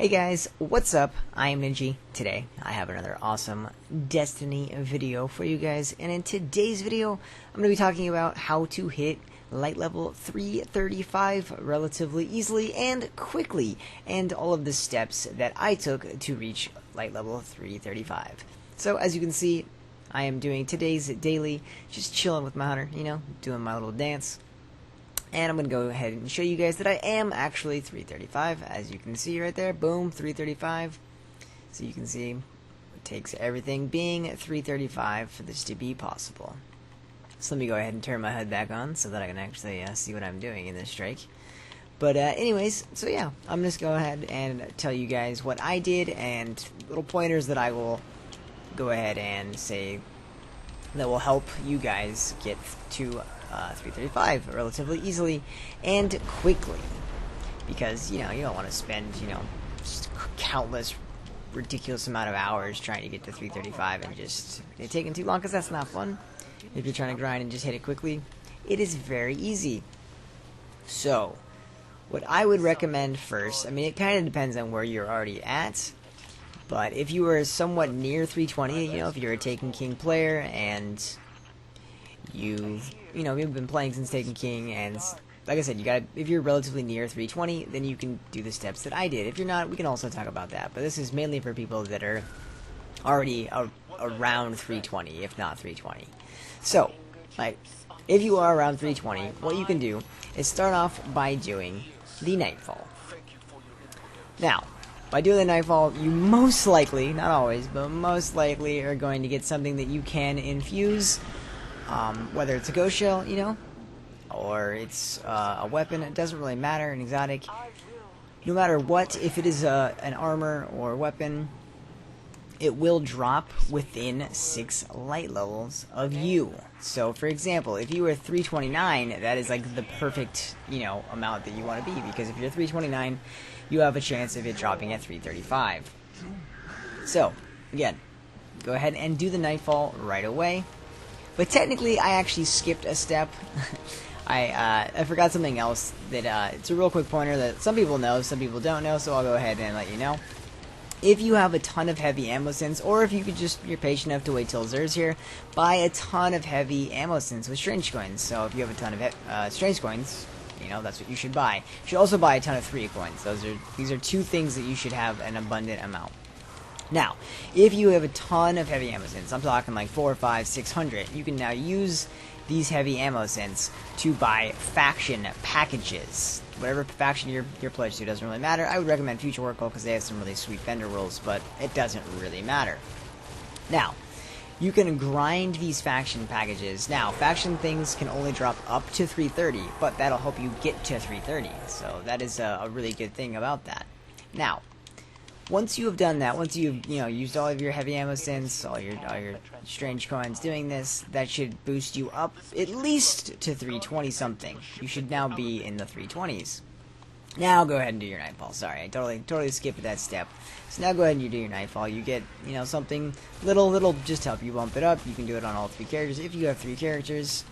Hey guys, what's up? I am Ninji. Today, I have another awesome Destiny video for you guys, and in today's video, I'm going to be talking about how to hit light level 335 relatively easily and quickly, and all of the steps that I took to reach light level 335. So, as you can see, I am doing today's daily, just chilling with my hunter, doing my little dance. And I'm going to go ahead and show you guys that I am actually 335, as you can see right there. Boom, 335. So you can see it takes everything being 335 for this to be possible. So let me go ahead and turn my HUD back on so that I can actually see what I'm doing in this strike. But anyways, so yeah, I'm just going to go ahead and tell you guys what I did and little pointers that I will go ahead and say that will help you guys get to 335 relatively easily and quickly, because you don't want to spend just countless ridiculous amount of hours trying to get to 335 and just it taking too long, because that's not fun. If you're trying to grind and just hit it quickly, it is very easy. So what I would recommend first, I mean, it kind of depends on where you're already at, but if you were somewhat near 320, if you're a Taken King player and you've been playing since Taken King, and like I said, if you're relatively near 320, then you can do the steps that I did. If you're not, we can also talk about that, but this is mainly for people that are already around 320, if not 320. So, if you are around 320, what you can do is start off by doing the Nightfall. Now, by doing the Nightfall, you most likely, not always, but most likely are going to get something that you can infuse. Whether it's a ghost shell, or it's a weapon, it doesn't really matter, an exotic. No matter what, if it is an armor or a weapon, it will drop within 6 light levels of you. So, for example, if you were 329, that is like the perfect, amount that you want to be, because if you're 329, you have a chance of it dropping at 335. So, again, go ahead and do the Nightfall right away. But technically, I actually skipped a step. I forgot something else that it's a real quick pointer that some people know, some people don't know, so I'll go ahead and let you know. If you have a ton of heavy ammo synths, or if you're patient enough to wait till Xur's here, buy a ton of heavy ammo synths with strange coins. So if you have a ton of strange coins, that's what you should buy. You should also buy a ton of 3 coins. These are 2 things that you should have an abundant amount. Now, if you have a ton of heavy ammo synths, I'm talking like 400, 500, 600, you can now use these heavy ammo synths to buy faction packages. Whatever faction you're pledged to doesn't really matter. I would recommend Future Oracle because they have some really sweet vendor rules, but it doesn't really matter. Now, you can grind these faction packages. Now, faction things can only drop up to 330, but that'll help you get to 330. So that is a really good thing about that. Now, once you have done that, once you've used all of your heavy ammo synths, all your strange coins doing this, that should boost you up at least to 320 something. You should now be in the 320s. Now go ahead and do your Nightfall. Sorry, I totally skipped that step. So now go ahead and you do your Nightfall. You get something little just help you bump it up. You can do it on all 3 characters if you have 3 characters.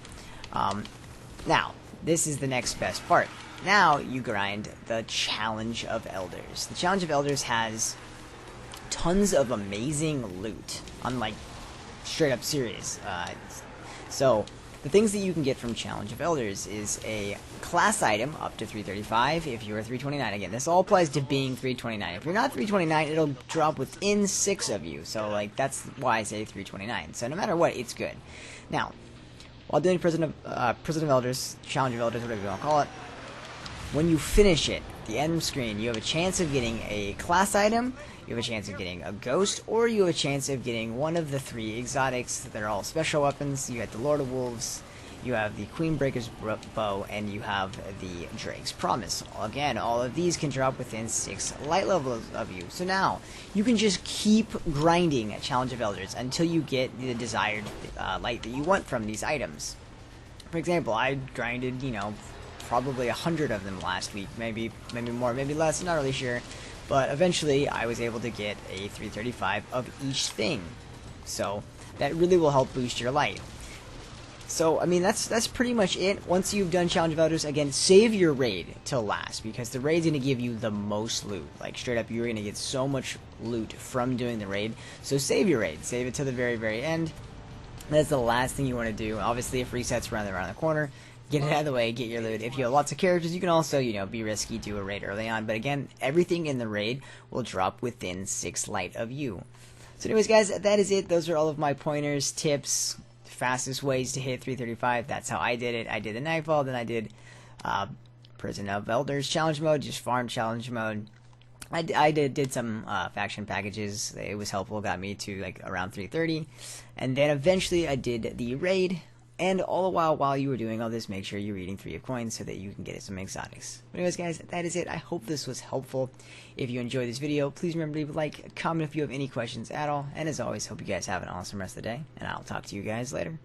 Now this is the next best part. Now you grind the Challenge of Elders. The Challenge of Elders has tons of amazing loot. I'm like straight up serious. So the things that you can get from Challenge of Elders is a class item up to 335 if you're 329. Again, this all applies to being 329. If you're not 329, it'll drop within 6 of you. So that's why I say 329. So no matter what, it's good. Now, while doing Prison of Elders, Challenge of Elders, whatever you want to call it, when you finish it, the end screen, you have a chance of getting a class item, you have a chance of getting a ghost, or you have a chance of getting one of the 3 exotics that are all special weapons. You have the Lord of Wolves, you have the Queenbreaker's Bow, and you have the Drake's Promise. Again, all of these can drop within 6 light levels of you. So now, you can just keep grinding at Challenge of Elders until you get the desired light that you want from these items. For example, I grinded, probably 100 of them last week, maybe more, maybe less, not really sure, but eventually I was able to get a 335 of each thing, so that really will help boost your light. So, I mean, that's pretty much it. Once you've done Challenge of Elders, again, save your raid till last, because the raid's going to give you the most loot. Like, straight up, you're going to get so much loot from doing the raid. So save your raid. Save it to the very, very end. That's the last thing you want to do. Obviously, if resets around the corner, get it out of the way, get your loot. If you have lots of characters, you can also, you know, be risky, do a raid early on. But again, everything in the raid will drop within 6 light of you. So anyways, guys, that is it. Those are all of my pointers, tips, fastest ways to hit 335. That's how I did it. I did the Nightfall, then I did Prison of Elders challenge mode, just farm challenge mode. I did some faction packages. It was helpful, got me to like around 330, and then eventually I did the raid. And all the while you were doing all this, make sure you're reading 3 of coins so that you can get some exotics. But anyways, guys, that is it. I hope this was helpful. If you enjoyed this video, please remember to leave a like, a comment if you have any questions at all. And as always, hope you guys have an awesome rest of the day, and I'll talk to you guys later.